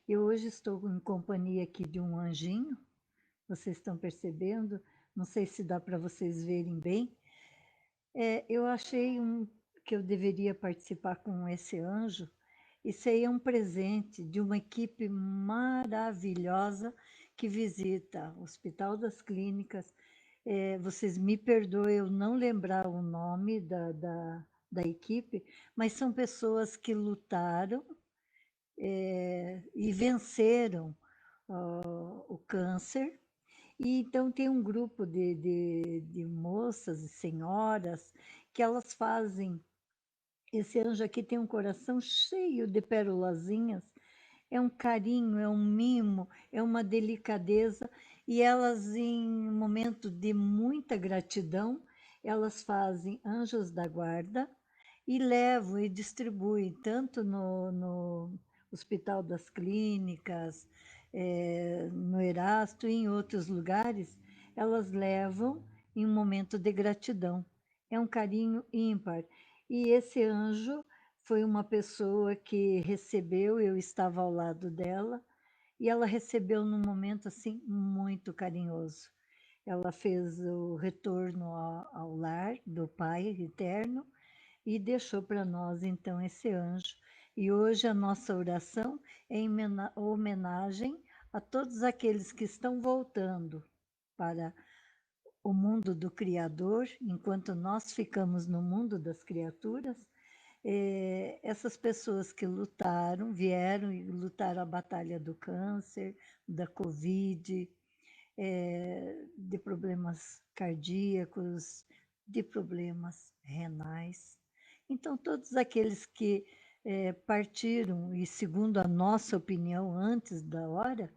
Eu hoje estou em companhia aqui de um anjinho, vocês estão percebendo? Não sei se dá para vocês verem bem. Eu achei que eu deveria participar com esse anjo. Isso aí é um presente de uma equipe maravilhosa que visita o Hospital das Clínicas. Vocês me perdoem eu não lembrar o nome da equipe, mas são pessoas que lutaram e venceram o câncer. E então tem um grupo de moças e senhoras que elas fazem. Esse anjo aqui tem um coração cheio de perolazinhas, é um carinho, é um mimo, é uma delicadeza, e elas, em um momento de muita gratidão, elas fazem anjos da guarda e levam e distribuem, tanto no Hospital das Clínicas, no Erasto e em outros lugares, elas levam em um momento de gratidão. É um carinho ímpar. E esse anjo foi uma pessoa que recebeu, eu estava ao lado dela, e ela recebeu num momento assim muito carinhoso. Ela fez o retorno ao lar do Pai eterno e deixou para nós então esse anjo. E hoje a nossa oração é em homenagem a todos aqueles que estão voltando para o mundo do Criador, enquanto nós ficamos no mundo das criaturas. Essas pessoas que lutaram, vieram e lutaram a batalha do câncer, da Covid, de problemas cardíacos, de problemas renais. Então, todos aqueles que partiram, e segundo a nossa opinião, antes da hora,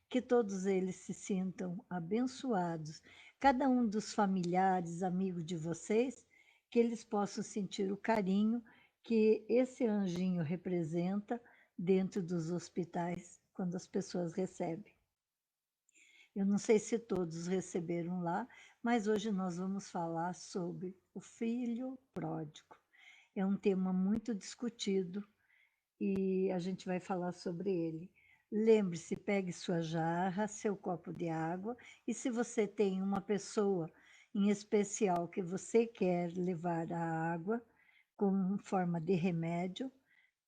que todos eles se sintam abençoados. Cada um dos familiares, amigos de vocês, que eles possam sentir o carinho que esse anjinho representa dentro dos hospitais, quando as pessoas recebem. Eu não sei se todos receberam lá, mas hoje nós vamos falar sobre o filho pródigo. É um tema muito discutido e a gente vai falar sobre ele. Lembre-se, pegue sua jarra, seu copo de água, e se você tem uma pessoa em especial que você quer levar a água com forma de remédio,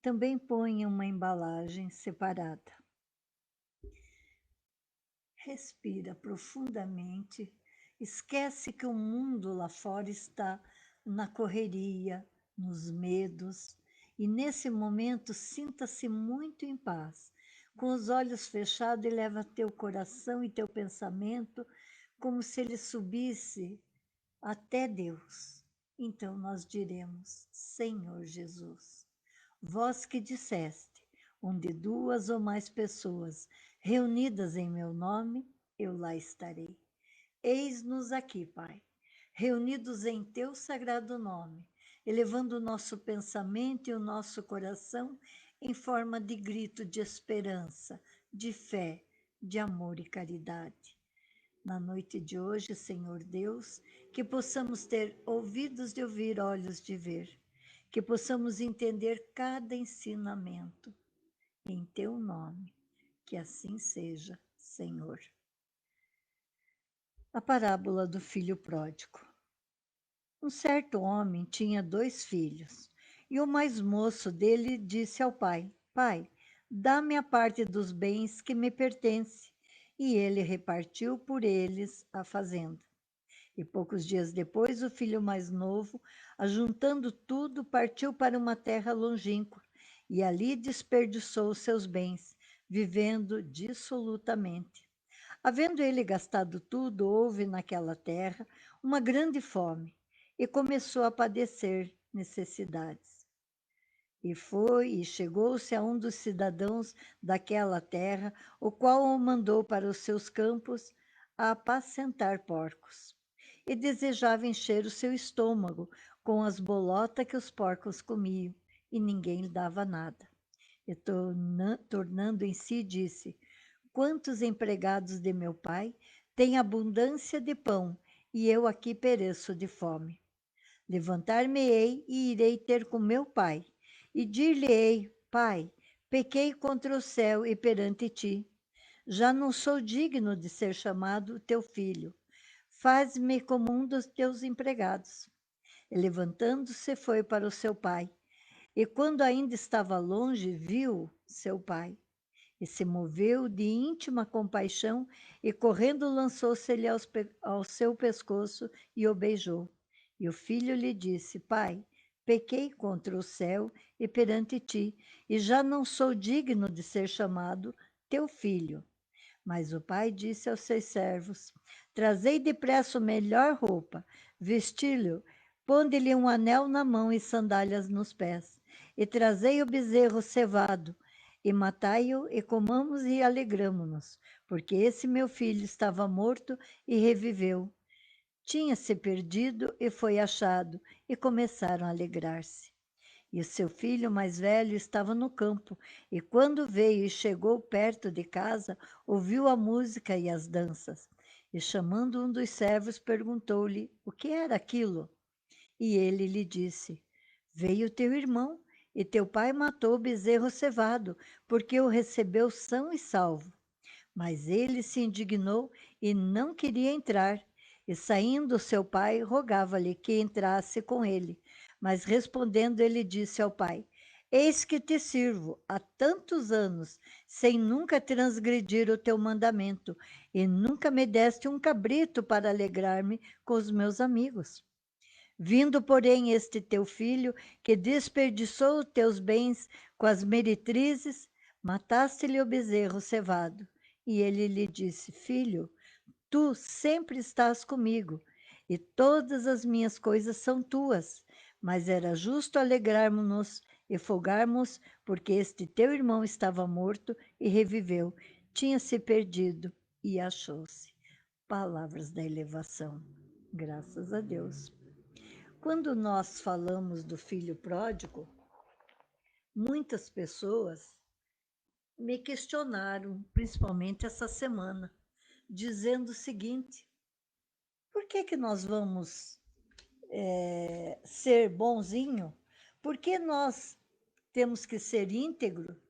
também ponha uma embalagem separada. Respira profundamente, esquece que o mundo lá fora está na correria, nos medos, e nesse momento sinta-se muito em paz. Com os olhos fechados, eleva teu coração e teu pensamento como se ele subisse até Deus. Então nós diremos: Senhor Jesus, vós que disseste, onde duas ou mais pessoas reunidas em meu nome, eu lá estarei. Eis-nos aqui, Pai, reunidos em teu sagrado nome, elevando o nosso pensamento e o nosso coração em forma de grito de esperança, de fé, de amor e caridade. Na noite de hoje, Senhor Deus, que possamos ter ouvidos de ouvir, olhos de ver, que possamos entender cada ensinamento em teu nome, que assim seja, Senhor. A parábola do filho pródigo. Um certo homem tinha 2 filhos, e o mais moço dele disse ao pai: Pai, dá-me a parte dos bens que me pertence. E ele repartiu por eles a fazenda. E poucos dias depois, o filho mais novo, ajuntando tudo, partiu para uma terra longínqua, e ali desperdiçou seus bens, vivendo dissolutamente. Havendo ele gastado tudo, houve naquela terra uma grande fome, e começou a padecer necessidades. E foi e chegou-se a um dos cidadãos daquela terra, o qual o mandou para os seus campos a apacentar porcos. E desejava encher o seu estômago com as bolotas que os porcos comiam, e ninguém lhe dava nada. E tornando em si, disse: Quantos empregados de meu pai têm abundância de pão, e eu aqui pereço de fome. Levantar-me-ei e irei ter com meu pai, e dir-lhe-ei: Pai, pequei contra o céu e perante ti. Já não sou digno de ser chamado teu filho. Faz-me como um dos teus empregados. E levantando-se, foi para o seu pai. E quando ainda estava longe, viu seu pai. E se moveu de íntima compaixão e, correndo, lançou-se-lhe ao seu pescoço e o beijou. E o filho lhe disse: Pai, pequei contra o céu e perante ti, e já não sou digno de ser chamado teu filho. Mas o pai disse aos seus servos: Trazei depressa a melhor roupa, vesti-lo, ponde-lhe um anel na mão e sandálias nos pés, e trazei o bezerro cevado, e matai-o, e comamos e alegramo-nos, porque esse meu filho estava morto e reviveu. Tinha-se perdido e foi achado, e começaram a alegrar-se. E o seu filho mais velho estava no campo, e quando veio e chegou perto de casa, ouviu a música e as danças. E chamando um dos servos, perguntou-lhe o que era aquilo. E ele lhe disse: Veio teu irmão, e teu pai matou o bezerro cevado, porque o recebeu são e salvo. Mas ele se indignou e não queria entrar. E saindo seu pai, rogava-lhe que entrasse com ele. Mas respondendo, ele disse ao pai: Eis que te sirvo há tantos anos, sem nunca transgredir o teu mandamento, e nunca me deste um cabrito para alegrar-me com os meus amigos. Vindo, porém, este teu filho, que desperdiçou os teus bens com as meretrizes, mataste-lhe o bezerro cevado. E ele lhe disse: Filho, tu sempre estás comigo, e todas as minhas coisas são tuas. Mas era justo alegrarmos-nos e folgarmos, porque este teu irmão estava morto e reviveu, tinha-se perdido e achou-se. Palavras da elevação. Graças a Deus. Quando nós falamos do filho pródigo, muitas pessoas me questionaram, principalmente essa semana, dizendo o seguinte: por que nós vamos ser bonzinho? Por que nós temos que ser íntegro?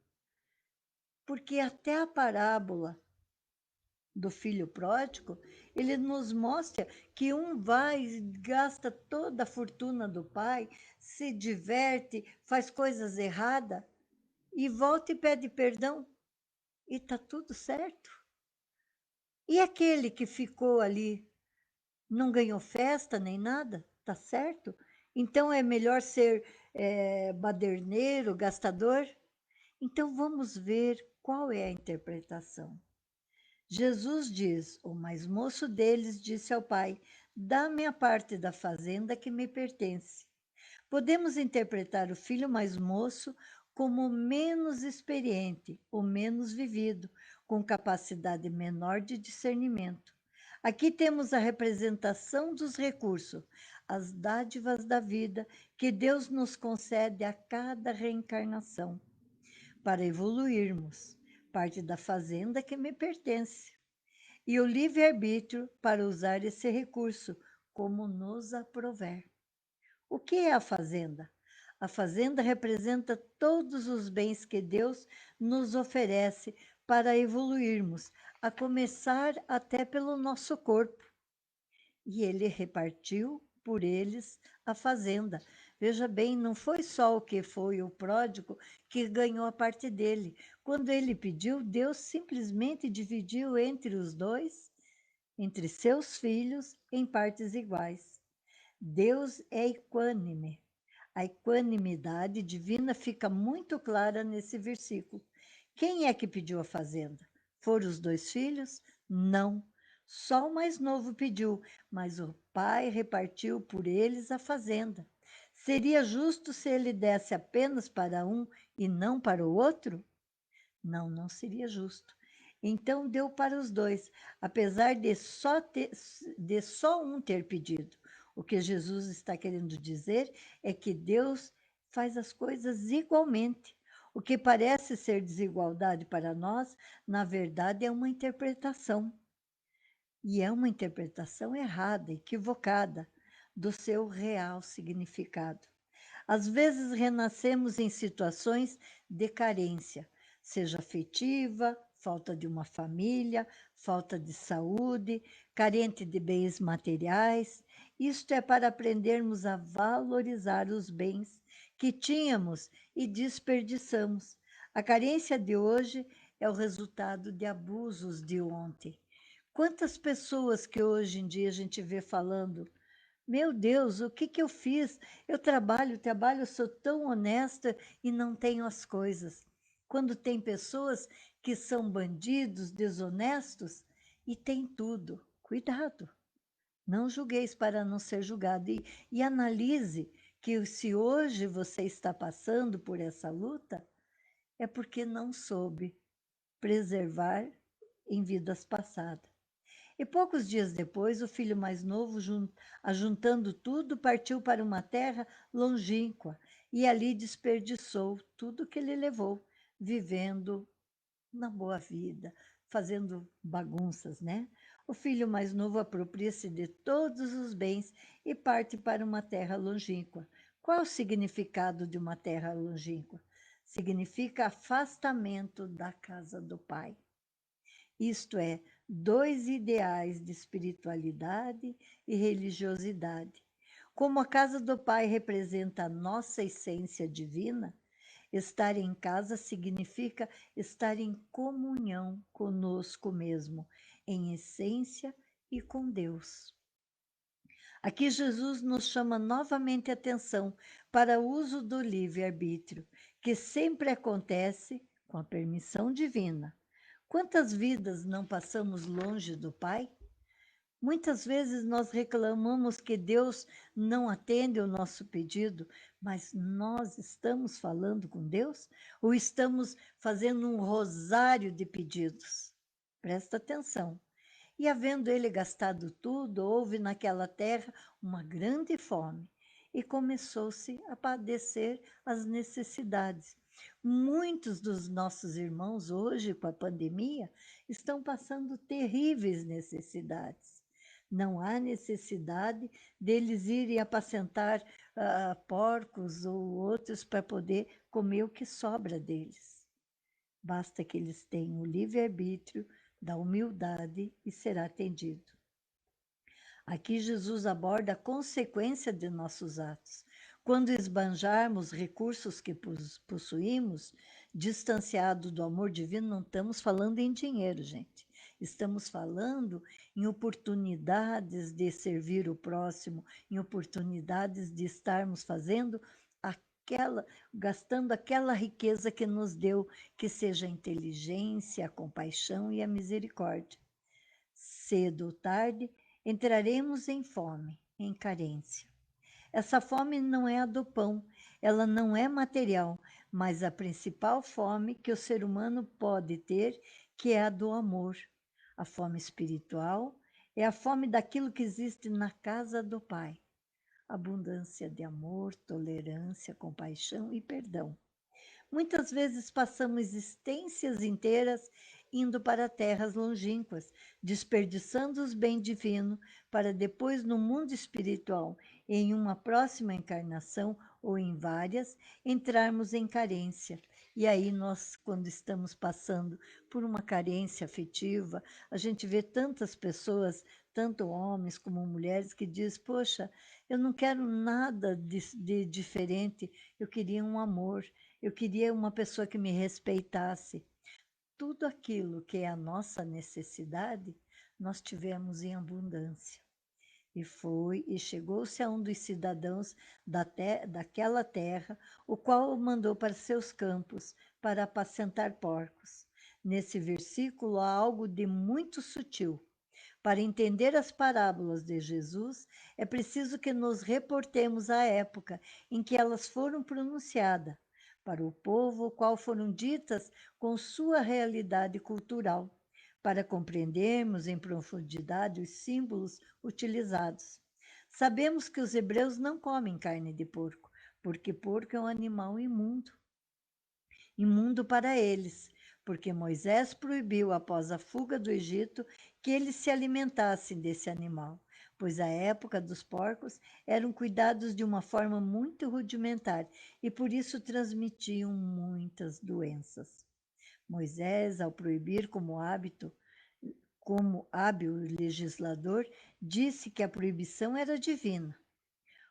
Porque até a parábola do filho pródigo, ele nos mostra que um vai, gasta toda a fortuna do pai, se diverte, faz coisas erradas e volta e pede perdão e está tudo certo. E aquele que ficou ali, não ganhou festa nem nada, está certo? Então é melhor ser baderneiro, gastador? Então vamos ver qual é a interpretação. Jesus diz: o mais moço deles disse ao pai: dá-me a parte da fazenda que me pertence. Podemos interpretar o filho mais moço como menos experiente, ou menos vivido, com capacidade menor de discernimento. Aqui temos a representação dos recursos, as dádivas da vida que Deus nos concede a cada reencarnação, para evoluirmos, parte da fazenda que me pertence, e o livre-arbítrio para usar esse recurso como nos aprouver. O que é a fazenda? A fazenda representa todos os bens que Deus nos oferece para evoluirmos, a começar até pelo nosso corpo. E ele repartiu por eles a fazenda. Veja bem, não foi só o que foi o pródigo que ganhou a parte dele. Quando ele pediu, Deus simplesmente dividiu entre os dois, entre seus filhos, em partes iguais. Deus é equânime. A equanimidade divina fica muito clara nesse versículo. Quem é que pediu a fazenda? Foram os dois filhos? Não. Só o mais novo pediu, mas o pai repartiu por eles a fazenda. Seria justo se ele desse apenas para um e não para o outro? Não, não seria justo. Então deu para os dois, apesar de só um ter pedido. O que Jesus está querendo dizer é que Deus faz as coisas igualmente. O que parece ser desigualdade para nós, na verdade, é uma interpretação. E é uma interpretação errada, equivocada, do seu real significado. Às vezes renascemos em situações de carência, seja afetiva, falta de uma família, falta de saúde, carente de bens materiais. Isto é para aprendermos a valorizar os bens que tínhamos e desperdiçamos. A carência de hoje é o resultado de abusos de ontem. Quantas pessoas que hoje em dia a gente vê falando: meu Deus, o que que eu fiz? Eu trabalho, eu sou tão honesta e não tenho as coisas. Quando tem pessoas que são bandidos, desonestos e têm tudo. Cuidado, não julgueis para não ser julgado. E analise que se hoje você está passando por essa luta, é porque não soube preservar em vidas passadas. E poucos dias depois, o filho mais novo, ajuntando tudo, partiu para uma terra longínqua e ali desperdiçou tudo que ele levou, vivendo na boa vida, fazendo bagunças, né? O filho mais novo apropria-se de todos os bens e parte para uma terra longínqua. Qual o significado de uma terra longínqua? Significa afastamento da casa do pai. Isto é, dois ideais de espiritualidade e religiosidade. Como a casa do Pai representa a nossa essência divina, estar em casa significa estar em comunhão conosco mesmo, em essência e com Deus. Aqui Jesus nos chama novamente a atenção para o uso do livre-arbítrio, que sempre acontece com a permissão divina. Quantas vidas não passamos longe do Pai? Muitas vezes nós reclamamos que Deus não atende o nosso pedido, mas nós estamos falando com Deus ou estamos fazendo um rosário de pedidos? Presta atenção. E havendo ele gastado tudo, houve naquela terra uma grande fome e começou-se a padecer as necessidades. Muitos dos nossos irmãos hoje, com a pandemia, estão passando terríveis necessidades. Não há necessidade deles irem apacentar porcos ou outros para poder comer o que sobra deles. Basta que eles tenham o livre-arbítrio da humildade e será atendido. Aqui Jesus aborda a consequência de nossos atos. Quando esbanjarmos recursos que possuímos, distanciado do amor divino, não estamos falando em dinheiro, gente. Estamos falando em oportunidades de servir o próximo, em oportunidades de estarmos fazendo gastando aquela riqueza que nos deu, que seja a inteligência, a compaixão e a misericórdia. Cedo ou tarde, entraremos em fome, em carência. Essa fome não é a do pão, ela não é material, mas a principal fome que o ser humano pode ter, que é a do amor. A fome espiritual é a fome daquilo que existe na casa do Pai. Abundância de amor, tolerância, compaixão e perdão. Muitas vezes passamos existências inteiras indo para terras longínquas, desperdiçando os bens divinos para depois, no mundo espiritual, em uma próxima encarnação ou em várias, entrarmos em carência. E aí nós, quando estamos passando por uma carência afetiva, a gente vê tantas pessoas, tanto homens como mulheres, que diz: poxa, eu não quero nada de diferente, eu queria um amor, eu queria uma pessoa que me respeitasse. Tudo aquilo que é a nossa necessidade, nós tivemos em abundância. E chegou-se a um dos cidadãos daquela terra, o qual o mandou para seus campos, para apacentar porcos. Nesse versículo há algo de muito sutil. Para entender as parábolas de Jesus, é preciso que nos reportemos à época em que elas foram pronunciadas, para o povo, qual foram ditas com sua realidade cultural, para compreendermos em profundidade os símbolos utilizados. Sabemos que os hebreus não comem carne de porco, porque porco é um animal imundo. Imundo para eles, porque Moisés proibiu, após a fuga do Egito, que eles se alimentassem desse animal. pois a época dos porcos eram cuidados de uma forma muito rudimentar e por isso transmitiam muitas doenças. Moisés, ao proibir como hábil legislador, disse que a proibição era divina.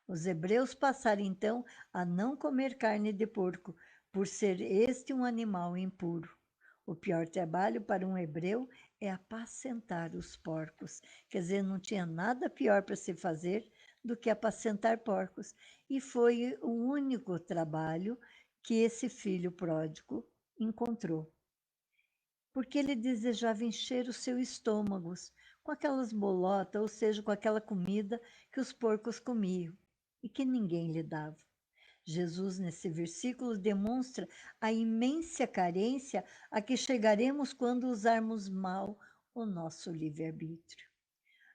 Os hebreus passaram então a não comer carne de porco, por ser este um animal impuro. O pior trabalho para um hebreu é apacentar os porcos. Quer dizer, não tinha nada pior para se fazer do que apacentar porcos. E foi o único trabalho que esse filho pródigo encontrou. Porque ele desejava encher os seus estômagos com aquelas bolotas, ou seja, com aquela comida que os porcos comiam e que ninguém lhe dava. Jesus, nesse versículo, demonstra a imensa carência a que chegaremos quando usarmos mal o nosso livre-arbítrio.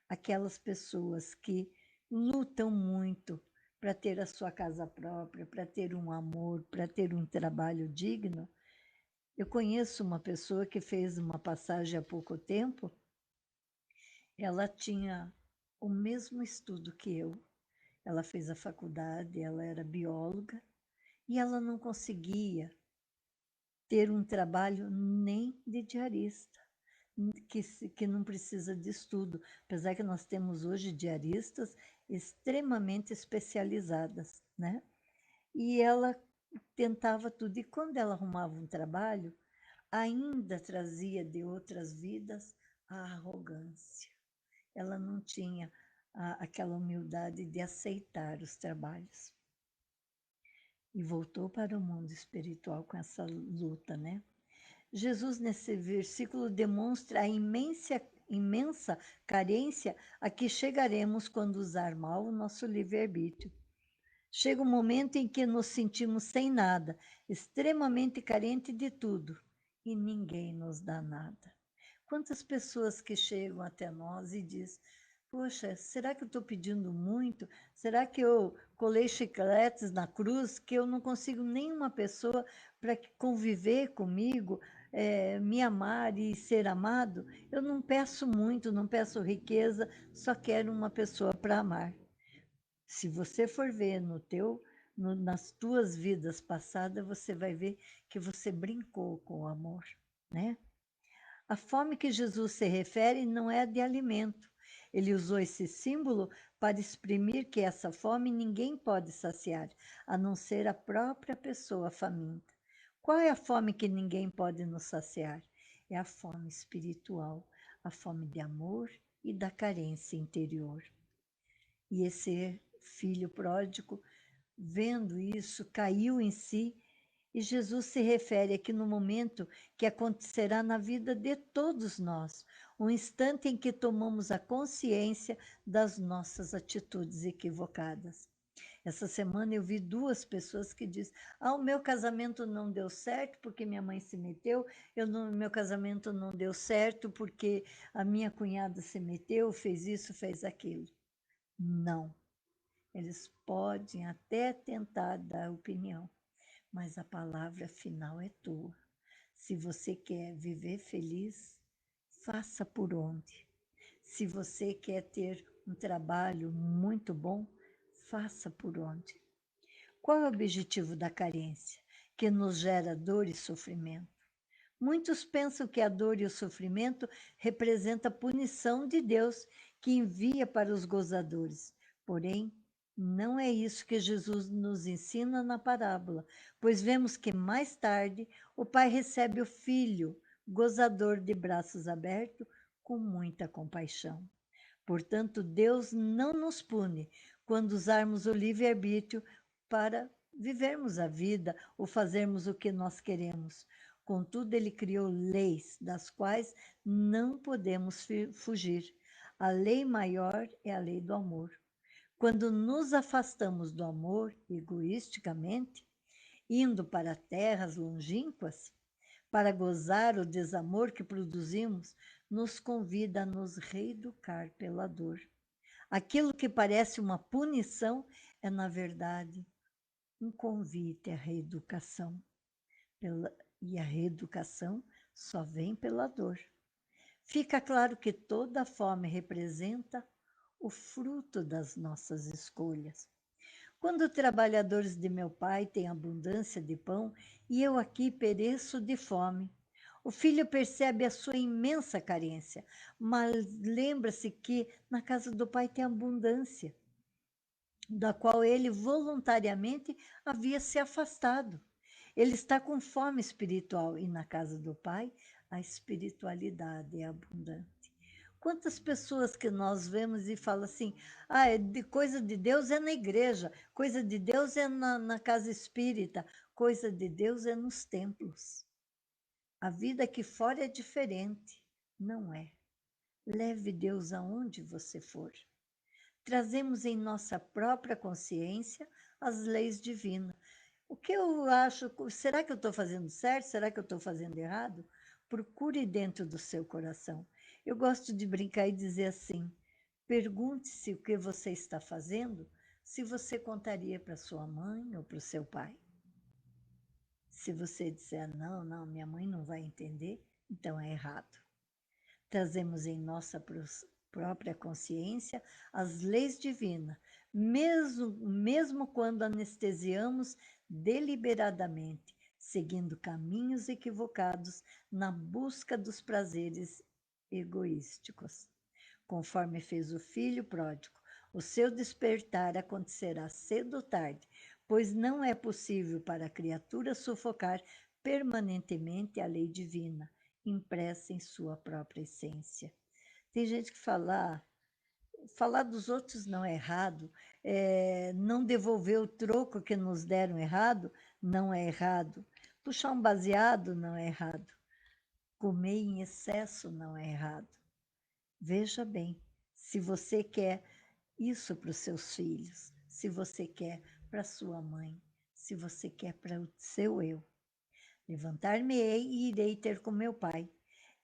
Aquelas pessoas que lutam muito para ter a sua casa própria, para ter um amor, para ter um trabalho digno. Eu conheço uma pessoa que fez uma passagem há pouco tempo. Ela tinha o mesmo estudo que eu. Ela fez a faculdade, ela era bióloga, e ela não conseguia ter um trabalho nem de diarista, que não precisa de estudo, apesar que nós temos hoje diaristas extremamente especializadas, né? E ela tentava tudo, e quando ela arrumava um trabalho, ainda trazia de outras vidas a arrogância. Ela não tinha aquela humildade de aceitar os trabalhos. E voltou para o mundo espiritual com essa luta, né? Jesus, nesse versículo, demonstra a imensa carência a que chegaremos quando usar mal o nosso livre-arbítrio. Chega um momento em que nos sentimos sem nada, extremamente carente de tudo, e ninguém nos dá nada. Quantas pessoas que chegam até nós e dizem: poxa, será que eu estou pedindo muito? Será que eu colei chicletes na cruz que eu não consigo nenhuma pessoa para conviver comigo, me amar e ser amado? Eu não peço muito, não peço riqueza, só quero uma pessoa para amar. Se você for ver nas tuas vidas passadas, você vai ver que você brincou com o amor, né? A fome que Jesus se refere não é de alimento. Ele usou esse símbolo para exprimir que essa fome ninguém pode saciar, a não ser a própria pessoa faminta. Qual é a fome que ninguém pode nos saciar? É a fome espiritual, a fome de amor e da carência interior. E esse filho pródigo, vendo isso, caiu em si. E Jesus se refere aqui no momento que acontecerá na vida de todos nós, um instante em que tomamos a consciência das nossas atitudes equivocadas. Essa semana eu vi duas pessoas que dizem: o meu casamento não deu certo porque minha mãe se meteu, meu casamento não deu certo porque a minha cunhada se meteu, fez isso, fez aquilo. Não. Eles podem até tentar dar opinião, mas a palavra final é tua. Se você quer viver feliz, faça por onde. Se você quer ter um trabalho muito bom, faça por onde. Qual é o objetivo da carência? Que nos gera dor e sofrimento. Muitos pensam que a dor e o sofrimento representam a punição de Deus que envia para os gozadores. Porém, não é isso que Jesus nos ensina na parábola, pois vemos que mais tarde o pai recebe o filho, gozador de braços abertos, com muita compaixão. Portanto, Deus não nos pune quando usarmos o livre-arbítrio para vivermos a vida ou fazermos o que nós queremos. Contudo, ele criou leis das quais não podemos fugir. A lei maior é a lei do amor. Quando nos afastamos do amor egoisticamente, indo para terras longínquas, para gozar o desamor que produzimos, nos convida a nos reeducar pela dor. Aquilo que parece uma punição é, na verdade, um convite à reeducação. E a reeducação só vem pela dor. Fica claro que toda fome representa o fruto das nossas escolhas. Quando trabalhadores de meu pai têm abundância de pão e eu aqui pereço de fome, o filho percebe a sua imensa carência, mas lembra-se que na casa do pai tem abundância, da qual ele voluntariamente havia se afastado. Ele está com fome espiritual e na casa do pai a espiritualidade é abundante. Quantas pessoas que nós vemos e falam assim, coisa de Deus é na igreja, coisa de Deus é na casa espírita, coisa de Deus é nos templos. A vida aqui fora é diferente, não é? Leve Deus aonde você for. Trazemos em nossa própria consciência as leis divinas. O que eu acho, será que eu estou fazendo certo? Será que eu estou fazendo errado? Procure dentro do seu coração. Eu gosto de brincar e dizer assim, pergunte-se o que você está fazendo, se você contaria para sua mãe ou para o seu pai. Se você disser, não, minha mãe não vai entender, então é errado. Trazemos em nossa própria consciência as leis divinas, mesmo quando anestesiamos deliberadamente, seguindo caminhos equivocados na busca dos prazeres egoísticos. Conforme fez o filho pródigo, o seu despertar acontecerá cedo ou tarde, pois não é possível para a criatura sufocar permanentemente a lei divina, impressa em sua própria essência. Tem gente que falar dos outros não é errado, não devolver o troco que nos deram errado, não é errado. Puxar um baseado não é errado. Comer em excesso não é errado. Veja bem, se você quer isso para os seus filhos, se você quer para sua mãe, se você quer para o seu eu. Levantar-me-ei e irei ter com meu pai.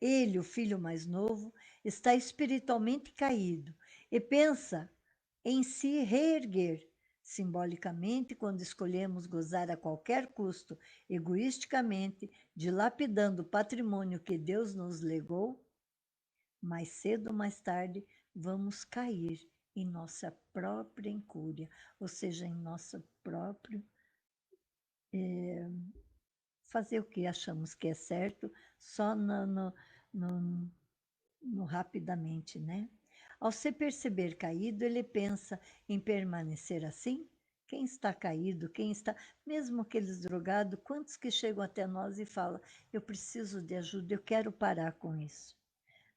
Ele, o filho mais novo, está espiritualmente caído e pensa em se reerguer. Simbolicamente, quando escolhemos gozar a qualquer custo, egoisticamente, dilapidando o patrimônio que Deus nos legou, mais cedo ou mais tarde vamos cair em nossa própria incúria, ou seja, em nosso próprio fazer o que achamos que é certo, só no rapidamente, né? Ao se perceber caído, ele pensa em permanecer assim? Quem está caído, quem está... Mesmo aqueles drogados, quantos que chegam até nós e falam, eu preciso de ajuda, eu quero parar com isso.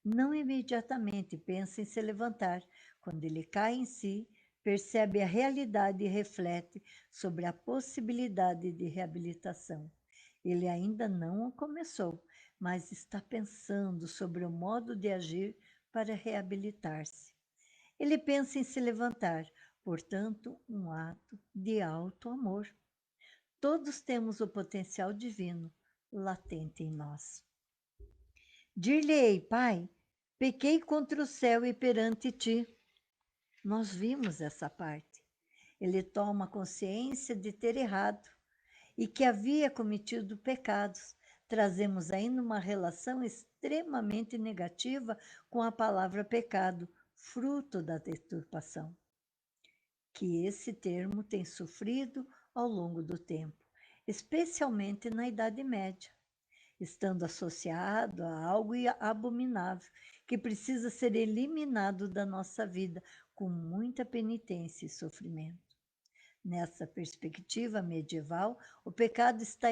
Não imediatamente pensa em se levantar. Quando ele cai em si, percebe a realidade e reflete sobre a possibilidade de reabilitação. Ele ainda não começou, mas está pensando sobre o modo de agir para reabilitar-se. Ele pensa em se levantar, portanto, um ato de alto amor. Todos temos o potencial divino latente em nós. Dir-lhe-ei, Pai, pequei contra o céu e perante ti. Nós vimos essa parte. Ele toma consciência de ter errado e que havia cometido pecados. Trazemos ainda uma relação extremamente negativa com a palavra pecado, fruto da deturpação, que esse termo tem sofrido ao longo do tempo, especialmente na Idade Média, estando associado a algo abominável, que precisa ser eliminado da nossa vida com muita penitência e sofrimento. Nessa perspectiva medieval, o pecado está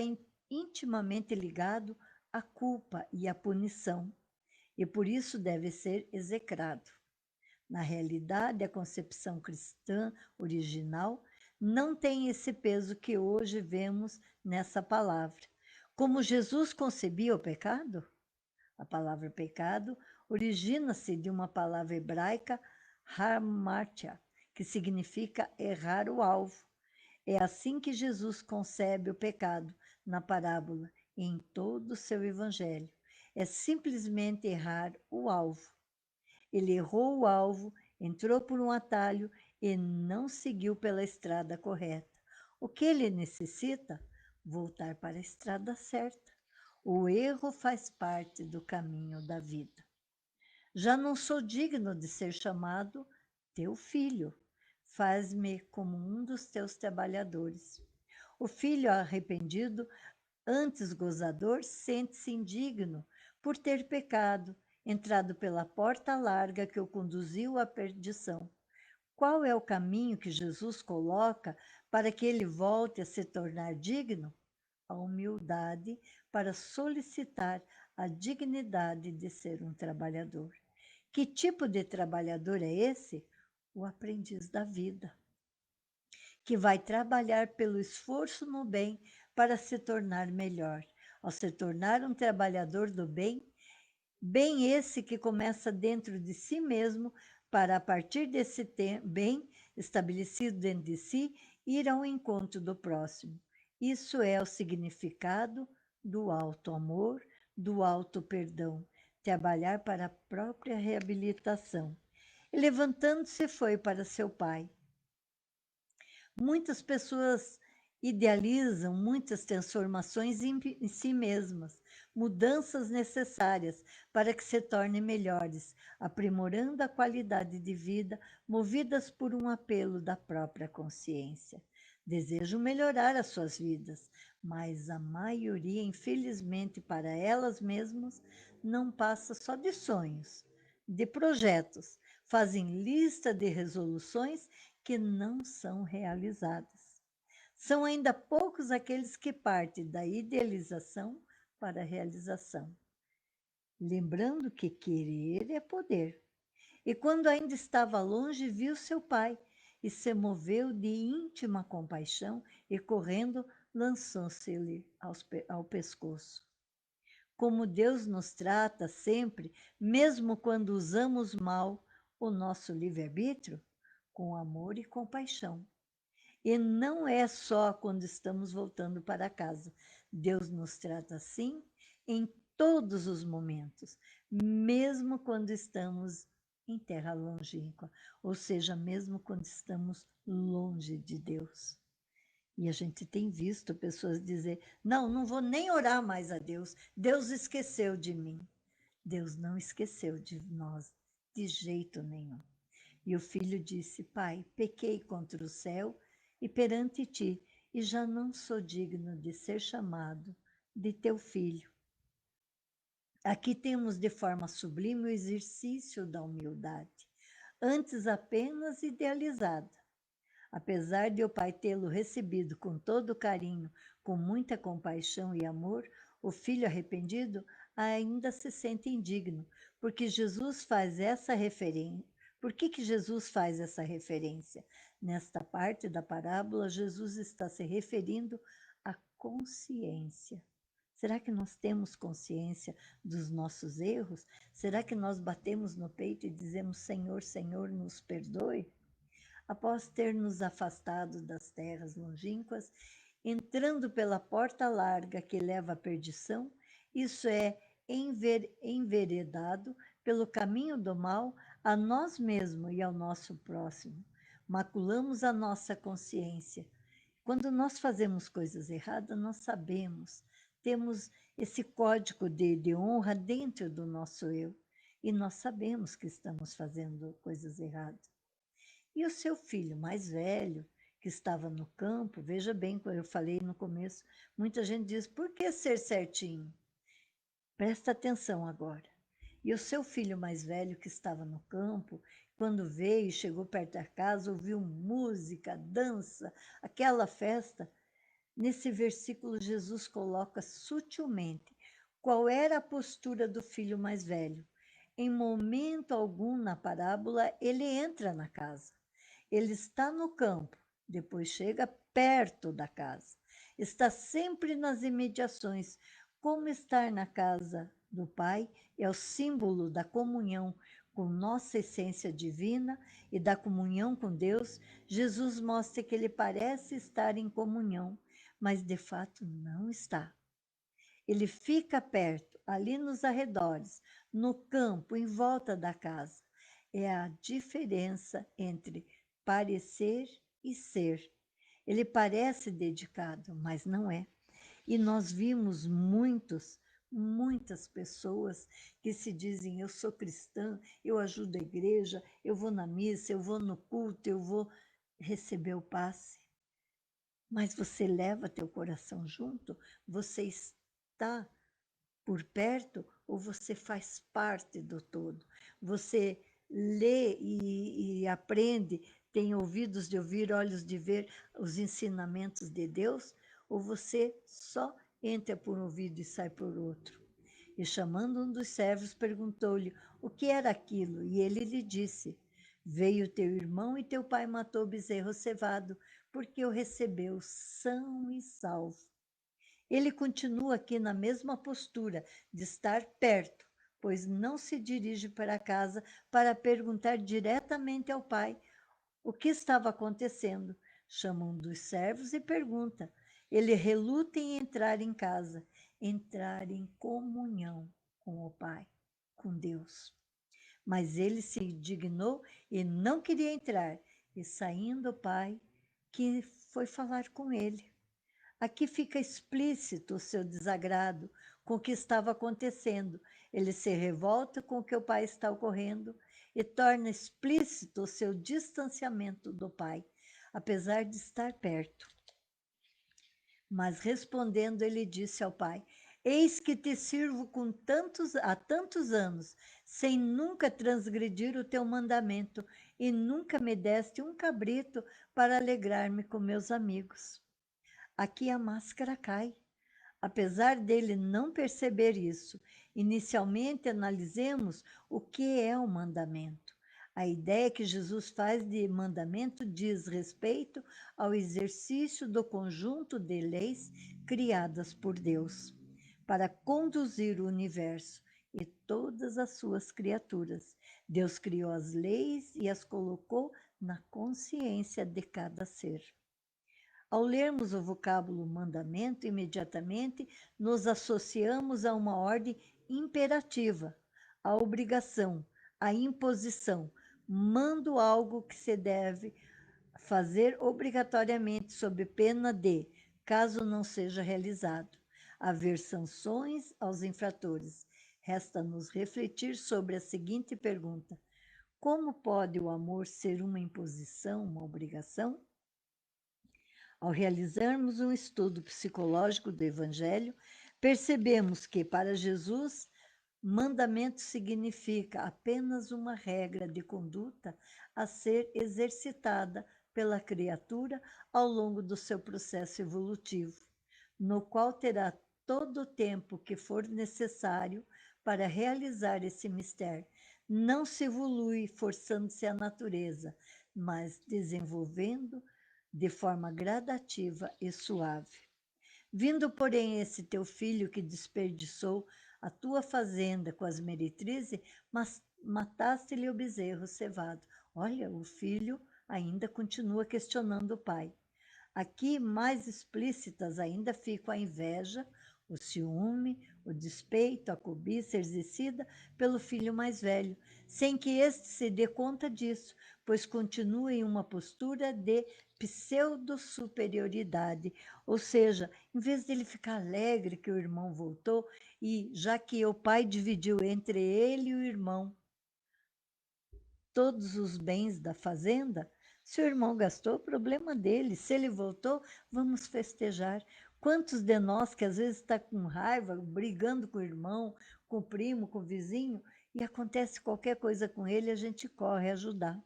intimamente ligado à culpa e à punição, e por isso deve ser execrado. Na realidade, a concepção cristã original não tem esse peso que hoje vemos nessa palavra. Como Jesus concebia o pecado? A palavra pecado origina-se de uma palavra hebraica, hamartia, que significa errar o alvo. É assim que Jesus concebe o pecado na parábola e em todo o seu evangelho. É simplesmente errar o alvo. Ele errou o alvo, entrou por um atalho e não seguiu pela estrada correta. O que ele necessita? Voltar para a estrada certa. O erro faz parte do caminho da vida. Já não sou digno de ser chamado teu filho, faz-me como um dos teus trabalhadores. O filho arrependido, antes gozador, sente-se indigno por ter pecado, entrado pela porta larga que o conduziu à perdição. Qual é o caminho que Jesus coloca para que ele volte a se tornar digno? A humildade para solicitar a dignidade de ser um trabalhador. Que tipo de trabalhador é esse? O aprendiz da vida, que vai trabalhar pelo esforço no bem para se tornar melhor. Ao se tornar um trabalhador do bem, bem esse que começa dentro de si mesmo, para a partir desse bem estabelecido dentro de si, ir ao encontro do próximo. Isso é o significado do alto amor, do alto perdão, trabalhar para a própria reabilitação. E levantando-se foi para seu pai. Muitas pessoas idealizam muitas transformações em si mesmas, mudanças necessárias para que se tornem melhores, aprimorando a qualidade de vida, movidas por um apelo da própria consciência. Desejam melhorar as suas vidas, mas a maioria, infelizmente, para elas mesmas, não passa só de sonhos, de projetos, fazem lista de resoluções que não são realizadas. São ainda poucos aqueles que partem da idealização para a realização. Lembrando que querer é poder. E quando ainda estava longe, viu seu pai e se moveu de íntima compaixão e, correndo, lançou-se-lhe ao pescoço. Como Deus nos trata sempre, mesmo quando usamos mal o nosso livre-arbítrio, com amor e compaixão. E não é só quando estamos voltando para casa. Deus nos trata assim em todos os momentos, mesmo quando estamos em terra longínqua, ou seja, mesmo quando estamos longe de Deus. E a gente tem visto pessoas dizer: não, não vou nem orar mais a Deus, Deus esqueceu de mim. Deus não esqueceu de nós, de jeito nenhum. E o filho disse: Pai, pequei contra o céu e perante ti, e já não sou digno de ser chamado de teu filho. Aqui temos de forma sublime o exercício da humildade, antes apenas idealizada. Apesar de o pai tê-lo recebido com todo carinho, com muita compaixão e amor, o filho arrependido ainda se sente indigno, porque Jesus faz essa referência. Por que Jesus faz essa referência? Nesta parte da parábola, Jesus está se referindo à consciência. Será que nós temos consciência dos nossos erros? Será que nós batemos no peito e dizemos: Senhor, Senhor, nos perdoe? Após ter nos afastado das terras longínquas, entrando pela porta larga que leva à perdição, isso é, enveredado pelo caminho do mal a nós mesmos e ao nosso próximo. Maculamos a nossa consciência. Quando nós fazemos coisas erradas, nós sabemos, temos esse código de honra dentro do nosso eu, e nós sabemos que estamos fazendo coisas erradas. E o seu filho mais velho, que estava no campo, veja bem, como eu falei no começo, muita gente diz: por que ser certinho? Presta atenção agora. E o seu filho mais velho, que estava no campo, quando veio e chegou perto da casa, ouviu música, dança, aquela festa. Nesse versículo, Jesus coloca sutilmente qual era a postura do filho mais velho. Em momento algum na parábola, ele entra na casa. Ele está no campo, depois chega perto da casa. Está sempre nas imediações. Como estar na casa do Pai é o símbolo da comunhão com nossa essência divina e da comunhão com Deus. Jesus mostra que ele parece estar em comunhão, mas de fato não está. Ele fica perto, ali nos arredores, no campo, em volta da casa. É a diferença entre parecer e ser. Ele parece dedicado, mas não é. E nós vimos muitos muitas pessoas que se dizem, eu sou cristã, eu ajudo a igreja, eu vou na missa, eu vou no culto, eu vou receber o passe. Mas você leva teu coração junto? Você está por perto ou você faz parte do todo? Você lê e aprende, tem ouvidos de ouvir, olhos de ver os ensinamentos de Deus? Ou você só entra por um ouvido e sai por outro? E chamando um dos servos, perguntou-lhe o que era aquilo, e ele lhe disse, veio teu irmão e teu pai matou o bezerro cevado, porque o recebeu são e salvo. Ele continua aqui na mesma postura de estar perto, pois não se dirige para casa para perguntar diretamente ao pai o que estava acontecendo. Chama um dos servos e pergunta. Ele reluta em entrar em casa, entrar em comunhão com o Pai, com Deus. Mas ele se indignou e não queria entrar. E saindo o pai, que foi falar com ele. Aqui fica explícito o seu desagrado com o que estava acontecendo. Ele se revolta com o que o pai está ocorrendo e torna explícito o seu distanciamento do pai, apesar de estar perto. Mas respondendo, ele disse ao pai, eis que te sirvo há tantos anos, sem nunca transgredir o teu mandamento, e nunca me deste um cabrito para alegrar-me com meus amigos. Aqui a máscara cai. Apesar dele não perceber isso, inicialmente analisemos o que é o mandamento. A ideia que Jesus faz de mandamento diz respeito ao exercício do conjunto de leis criadas por Deus para conduzir o universo e todas as suas criaturas. Deus criou as leis e as colocou na consciência de cada ser. Ao lermos o vocábulo mandamento, imediatamente nos associamos a uma ordem imperativa, a obrigação, a imposição. Mando algo que se deve fazer obrigatoriamente, sob pena de, caso não seja realizado, haver sanções aos infratores. Resta-nos refletir sobre a seguinte pergunta: como pode o amor ser uma imposição, uma obrigação? Ao realizarmos um estudo psicológico do Evangelho, percebemos que, para Jesus, mandamento significa apenas uma regra de conduta a ser exercitada pela criatura ao longo do seu processo evolutivo, no qual terá todo o tempo que for necessário para realizar esse mistério. Não se evolui forçando-se a natureza, mas desenvolvendo de forma gradativa e suave. Vindo, porém, esse teu filho que desperdiçou a tua fazenda com as meretrizes, mas mataste-lhe o bezerro cevado. Olha, o filho ainda continua questionando o pai. Aqui, mais explícitas ainda ficam a inveja, o ciúme, o despeito, a cobiça exercida pelo filho mais velho, sem que este se dê conta disso, pois continua em uma postura de pseudo-superioridade, ou seja, em vez dele ficar alegre que o irmão voltou, e já que o pai dividiu entre ele e o irmão todos os bens da fazenda, se o irmão gastou, problema dele. Se ele voltou, vamos festejar. Quantos de nós que às vezes está com raiva, brigando com o irmão, com o primo, com o vizinho, e acontece qualquer coisa com ele, a gente corre ajudar.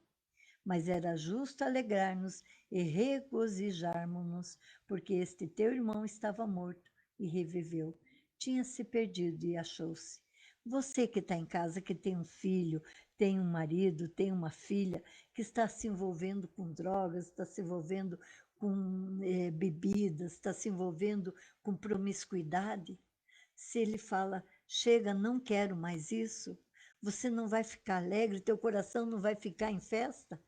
Mas era justo alegrar-nos e regozijarmos-nos, porque este teu irmão estava morto e reviveu. Tinha se perdido e achou-se. Você que está em casa, que tem um filho, tem um marido, tem uma filha, que está se envolvendo com drogas, está se envolvendo com bebidas, está se envolvendo com promiscuidade, se ele fala, chega, não quero mais isso, você não vai ficar alegre, teu coração não vai ficar em festa?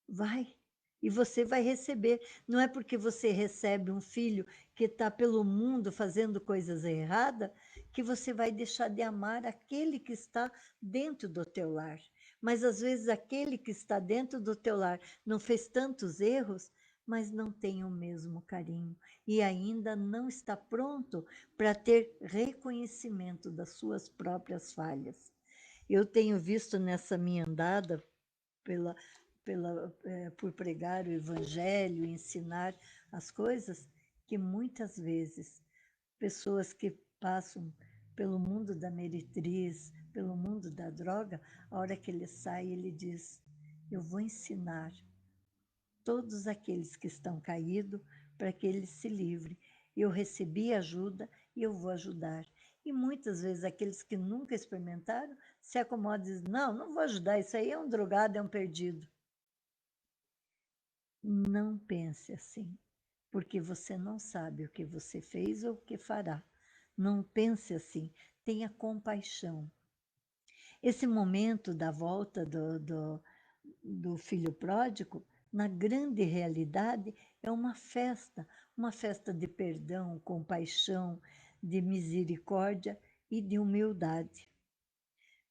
Vai. E você vai receber. Não é porque você recebe um filho que está pelo mundo fazendo coisas erradas que você vai deixar de amar aquele que está dentro do teu lar. Mas às vezes aquele que está dentro do teu lar não fez tantos erros, mas não tem o mesmo carinho e ainda não está pronto para ter reconhecimento das suas próprias falhas. Eu tenho visto nessa minha andada pela, por pregar o evangelho, ensinar as coisas, que muitas vezes pessoas que passam pelo mundo da meretriz, pelo mundo da droga, a hora que ele sai, ele diz: eu vou ensinar todos aqueles que estão caídos para que eles se livrem. Eu recebi ajuda e eu vou ajudar. E muitas vezes aqueles que nunca experimentaram se acomodam e dizem: não, não vou ajudar, isso aí é um drogado, é um perdido. Não pense assim, porque você não sabe o que você fez ou o que fará. Não pense assim, tenha compaixão. Esse momento da volta do filho pródigo, na grande realidade, é uma festa de perdão, compaixão, de misericórdia e de humildade.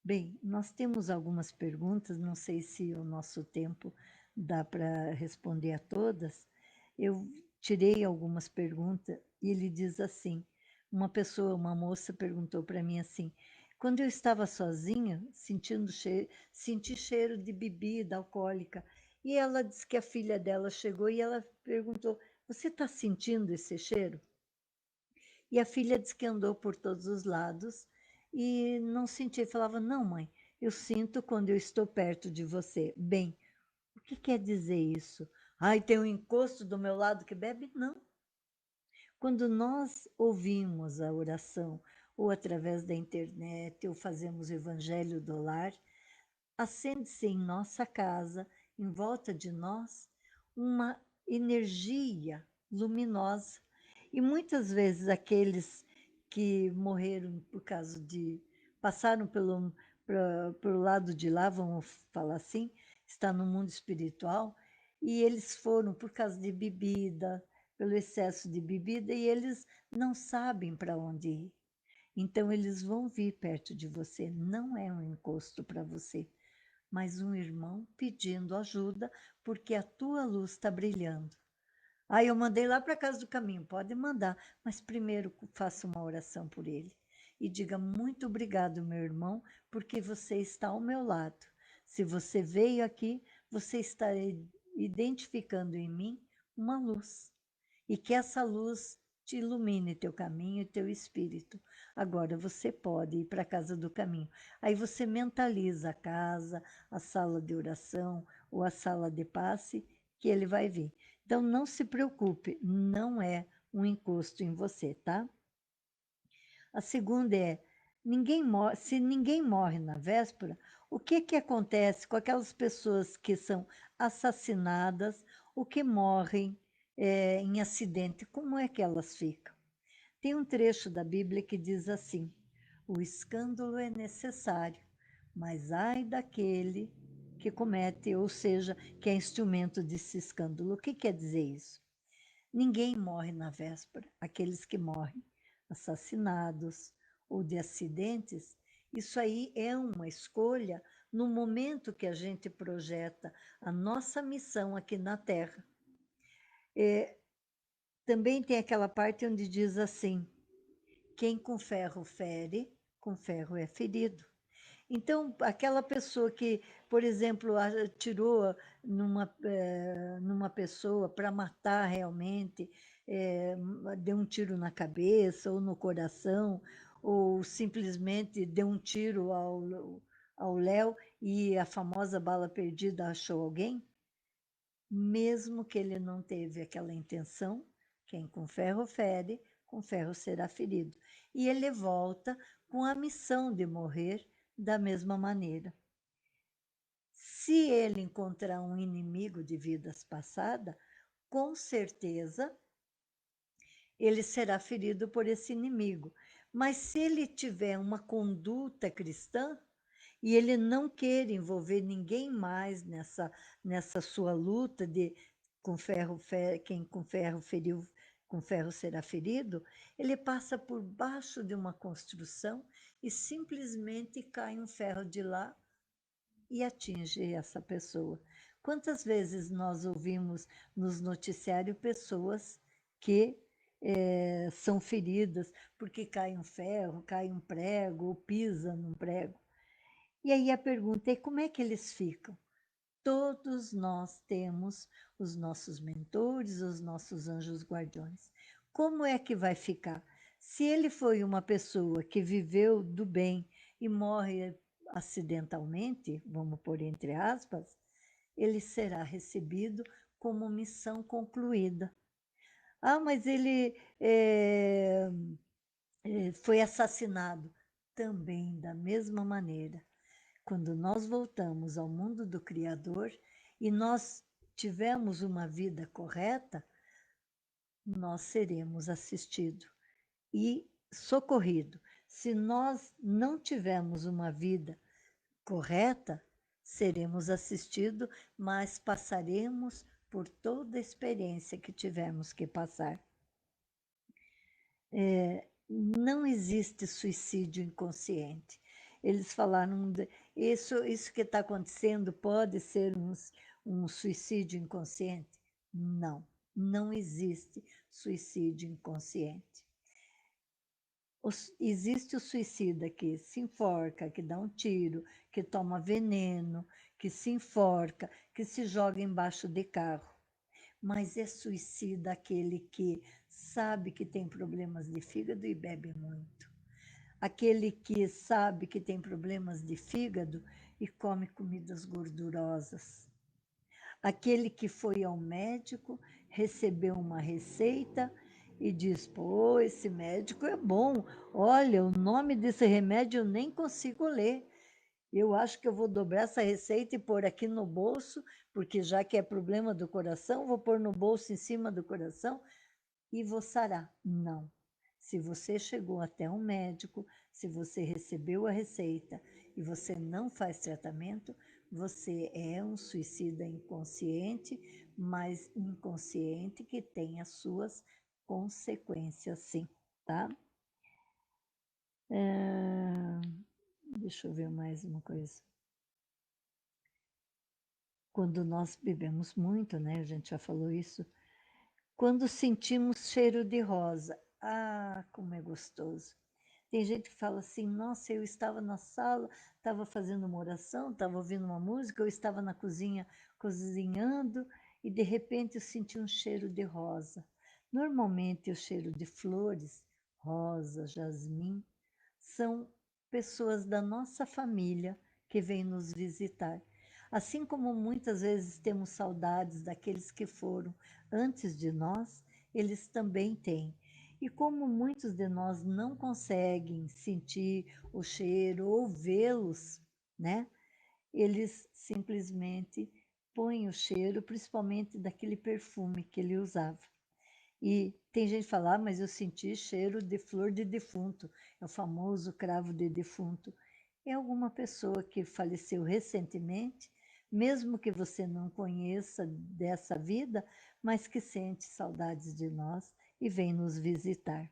Bem, nós temos algumas perguntas, não sei se o nosso tempo dá para responder a todas. Eu tirei algumas perguntas e ele diz assim: uma moça perguntou para mim assim: quando eu estava sozinha, senti cheiro de bebida alcoólica. E ela disse que a filha dela chegou e ela perguntou: você está sentindo esse cheiro? E a filha disse que andou por todos os lados e não sentia. Falava: não, mãe, eu sinto quando eu estou perto de você. Bem, o que quer dizer isso? Ai, tem um encosto do meu lado que bebe? Não. Quando nós ouvimos a oração, ou através da internet, ou fazemos o evangelho do lar, acende-se em nossa casa, em volta de nós, uma energia luminosa. E muitas vezes aqueles que morreram por causa de, passaram pelo lado de lá, vamos falar assim, está no mundo espiritual, e eles foram por causa de bebida, pelo excesso de bebida, e eles não sabem para onde ir. Então eles vão vir perto de você, não é um encosto para você, mas um irmão pedindo ajuda porque a tua luz está brilhando. Aí eu mandei lá para casa do caminho, pode mandar, mas primeiro faça uma oração por ele e diga: muito obrigado, meu irmão, porque você está ao meu lado. Se você veio aqui, você está identificando em mim uma luz e que essa luz te ilumine teu caminho e teu espírito. Agora você pode ir para a casa do caminho. Aí você mentaliza a casa, a sala de oração ou a sala de passe, que ele vai vir. Então não se preocupe, não é um encosto em você, tá? A segunda é: se ninguém morre na véspera, o que que acontece com aquelas pessoas que são assassinadas ou que morrem em acidente? Como é que elas ficam? Tem um trecho da Bíblia que diz assim: o escândalo é necessário, mas ai daquele que comete, ou seja, que é instrumento desse escândalo. O que quer dizer isso? Ninguém morre na véspera. Aqueles que morrem assassinados ou de acidentes, isso aí é uma escolha no momento que a gente projeta a nossa missão aqui na Terra. Também tem aquela parte onde diz assim: quem com ferro fere, com ferro é ferido. Então, aquela pessoa que, por exemplo, atirou numa pessoa para matar realmente, deu um tiro na cabeça ou no coração, ou simplesmente deu um tiro ao léu e a famosa bala perdida achou alguém, mesmo que ele não teve aquela intenção, quem com ferro fere, com ferro será ferido. E ele volta com a missão de morrer da mesma maneira. Se ele encontrar um inimigo de vidas passadas, com certeza ele será ferido por esse inimigo. Mas se ele tiver uma conduta cristã e ele não quer envolver ninguém mais nessa sua luta de quem com ferro feriu, com ferro será ferido, ele passa por baixo de uma construção e simplesmente cai um ferro de lá e atinge essa pessoa. Quantas vezes nós ouvimos nos noticiários pessoas que são feridas porque cai um ferro, cai um prego, ou pisa num prego. E aí a pergunta é como é que eles ficam? Todos nós temos os nossos mentores, os nossos anjos guardiões. Como é que vai ficar? Se ele foi uma pessoa que viveu do bem e morre acidentalmente, vamos pôr entre aspas, ele será recebido como missão concluída. Ah, mas ele foi assassinado. Também, da mesma maneira. Quando nós voltamos ao mundo do Criador e nós tivermos uma vida correta, nós seremos assistidos e socorridos. Se nós não tivermos uma vida correta, seremos assistidos, mas passaremos por toda a experiência que tivermos que passar. Não existe suicídio inconsciente. Eles falaram, isso que está acontecendo pode ser um suicídio inconsciente? Não, não existe suicídio inconsciente. Existe o suicida que se enforca, que dá um tiro, que toma veneno, que se enforca, que se joga embaixo de carro. Mas é suicida aquele que sabe que tem problemas de fígado e bebe muito. Aquele que sabe que tem problemas de fígado e come comidas gordurosas. Aquele que foi ao médico, recebeu uma receita e diz, pô, esse médico é bom. Olha, o nome desse remédio eu nem consigo ler. Eu acho que eu vou dobrar essa receita e pôr aqui no bolso, porque já que é problema do coração, vou pôr no bolso em cima do coração e vou sarar. Não. Se você chegou até um médico, se você recebeu a receita e você não faz tratamento, você é um suicida inconsciente, mas inconsciente que tem as suas consequências, sim, tá? Deixa eu ver mais uma coisa. Quando nós bebemos muito, né? A gente já falou isso. Quando sentimos cheiro de rosa, ah, como é gostoso. Tem gente que fala assim, nossa, eu estava na sala, estava fazendo uma oração, estava ouvindo uma música, eu estava na cozinha cozinhando e de repente eu senti um cheiro de rosa. Normalmente o cheiro de flores, rosa, jasmim, são pessoas da nossa família que vêm nos visitar. Assim como muitas vezes temos saudades daqueles que foram antes de nós, eles também têm. E como muitos de nós não conseguem sentir o cheiro ou vê-los, né? Eles simplesmente põem o cheiro, principalmente daquele perfume que ele usava. E tem gente que fala, mas eu senti cheiro de flor de defunto, é o famoso cravo de defunto. É alguma pessoa que faleceu recentemente, mesmo que você não conheça dessa vida, mas que sente saudades de nós e vem nos visitar.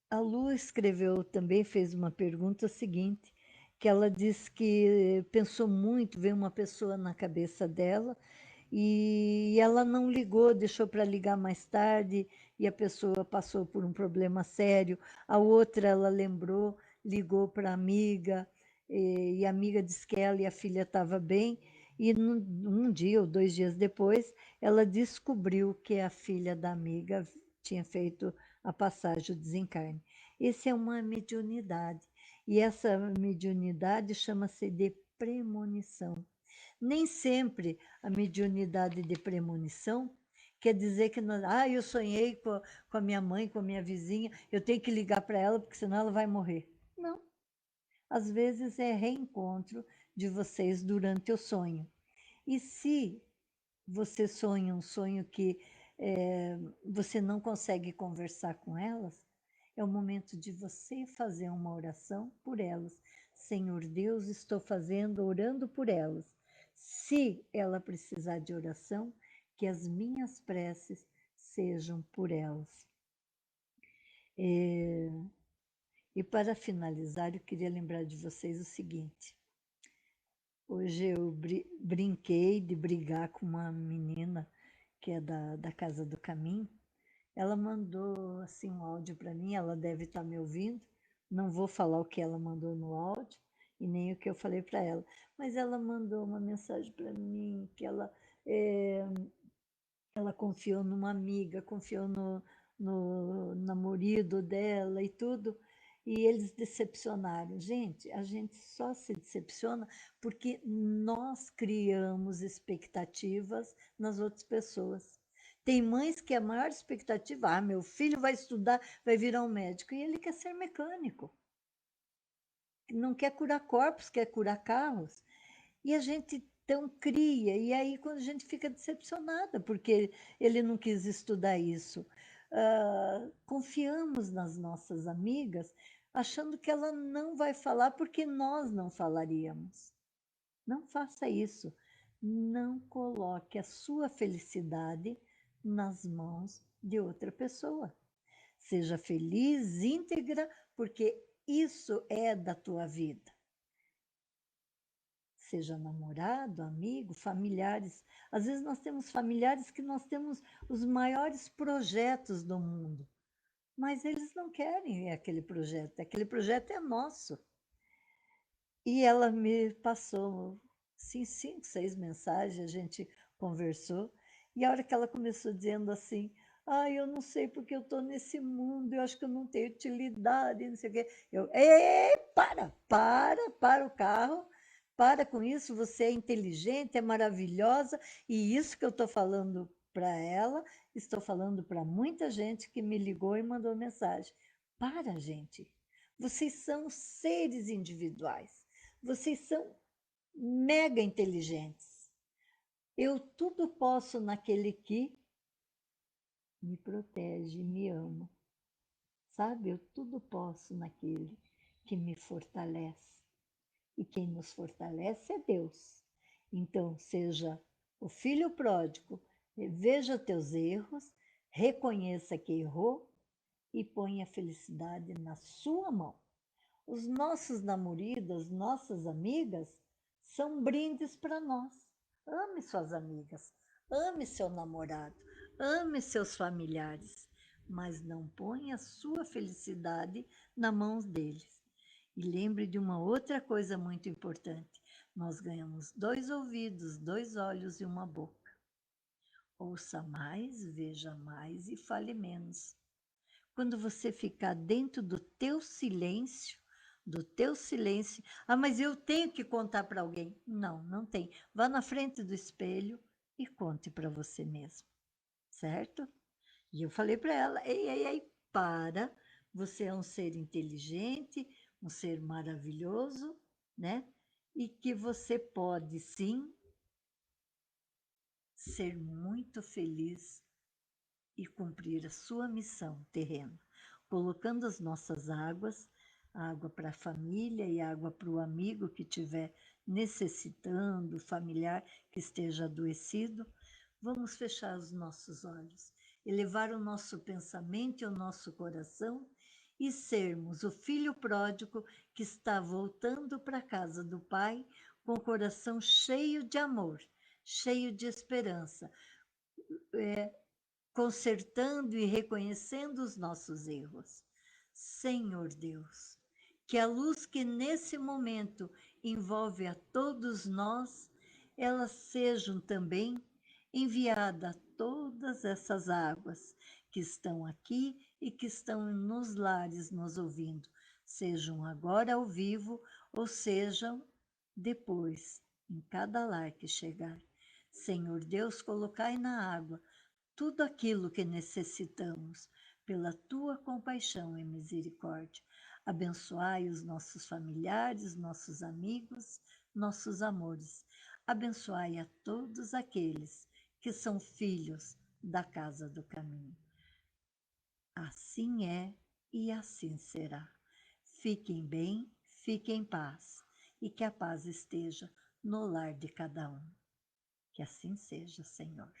A Lu escreveu também, fez uma pergunta seguinte, que ela disse que pensou muito, veio uma pessoa na cabeça dela e ela não ligou, deixou para ligar mais tarde e a pessoa passou por um problema sério. A outra ela lembrou, ligou para a amiga e a amiga disse que ela e a filha estavam bem e um dia ou 2 dias depois ela descobriu que a filha da amiga tinha feito a passagem, o desencarne. Esse é uma mediunidade e essa mediunidade chama-se de premonição. Nem sempre a mediunidade de premonição quer dizer que nós, eu sonhei com a minha mãe, com a minha vizinha, eu tenho que ligar para ela porque senão ela vai morrer. Não. Às vezes é reencontro de vocês durante o sonho. E se você sonha um sonho que você não consegue conversar com elas, é o momento de você fazer uma oração por elas. Senhor Deus, estou orando por elas. Se ela precisar de oração, que as minhas preces sejam por elas. E para finalizar, eu queria lembrar de vocês o seguinte. Hoje eu brinquei de brigar com uma menina que é da Casa do Caminho. Ela mandou assim um áudio para mim, ela deve estar me ouvindo. Não vou falar o que ela mandou no áudio e nem o que eu falei para ela, mas ela mandou uma mensagem para mim que eh, ela confiou numa amiga, confiou no namorado dela e tudo, e eles decepcionaram. Gente, a gente só se decepciona porque nós criamos expectativas nas outras pessoas. Tem mães que a maior expectativa, meu filho vai estudar, vai virar um médico, e ele quer ser mecânico. Não quer curar corpos, quer curar carros. E a gente então cria, e aí quando a gente fica decepcionada, porque ele não quis estudar isso. Confiamos nas nossas amigas, achando que ela não vai falar porque nós não falaríamos. Não faça isso. Não coloque a sua felicidade nas mãos de outra pessoa. Seja feliz, íntegra, porque isso é da tua vida. Seja namorado, amigo, familiares. Às vezes nós temos familiares que nós temos os maiores projetos do mundo, mas eles não querem aquele projeto é nosso. E ela me passou, sim, 5, 6 mensagens, a gente conversou, e a hora que ela começou dizendo assim, eu não sei porque eu estou nesse mundo, eu acho que eu não tenho utilidade, não sei o quê. Eu, ei, para o carro, para com isso, você é inteligente, é maravilhosa, e isso que eu estou falando para ela, estou falando para muita gente que me ligou e mandou mensagem. Para, gente, vocês são seres individuais. Vocês são mega inteligentes. Eu tudo posso naquele que me protege, me ama. Sabe? Eu tudo posso naquele que me fortalece. E quem nos fortalece é Deus. Então, seja o filho pródigo, veja teus erros, reconheça que errou e ponha a felicidade na sua mão. Os nossos namoridos, nossas amigas, são brindes para nós. Ame suas amigas, ame seu namorado, ame seus familiares, mas não ponha a sua felicidade nas mãos deles. E lembre de uma outra coisa muito importante: nós ganhamos 2 ouvidos, 2 olhos e uma boca. Ouça mais, veja mais e fale menos. Quando você ficar dentro do teu silêncio, mas eu tenho que contar para alguém. Não, não tem. Vá na frente do espelho e conte para você mesmo, certo? E eu falei para ela, ei, para, você é um ser inteligente, um ser maravilhoso, né? E que você pode sim ser muito feliz e cumprir a sua missão terrena, colocando as nossas águas, água para a família e água para o amigo que estiver necessitando, familiar que esteja adoecido. Vamos fechar os nossos olhos, elevar o nosso pensamento e o nosso coração e sermos o filho pródigo que está voltando para a casa do Pai com o coração cheio de amor, cheio de esperança, consertando e reconhecendo os nossos erros. Senhor Deus, que a luz que nesse momento envolve a todos nós, elas sejam também enviadas a todas essas águas que estão aqui e que estão nos lares nos ouvindo, sejam agora ao vivo ou sejam depois, em cada lar que chegar. Senhor Deus, colocai na água tudo aquilo que necessitamos, pela tua compaixão e misericórdia. Abençoai os nossos familiares, nossos amigos, nossos amores. Abençoai a todos aqueles que são filhos da casa do caminho. Assim é e assim será. Fiquem bem, fiquem em paz, e que a paz esteja no lar de cada um. Que assim seja, Senhor.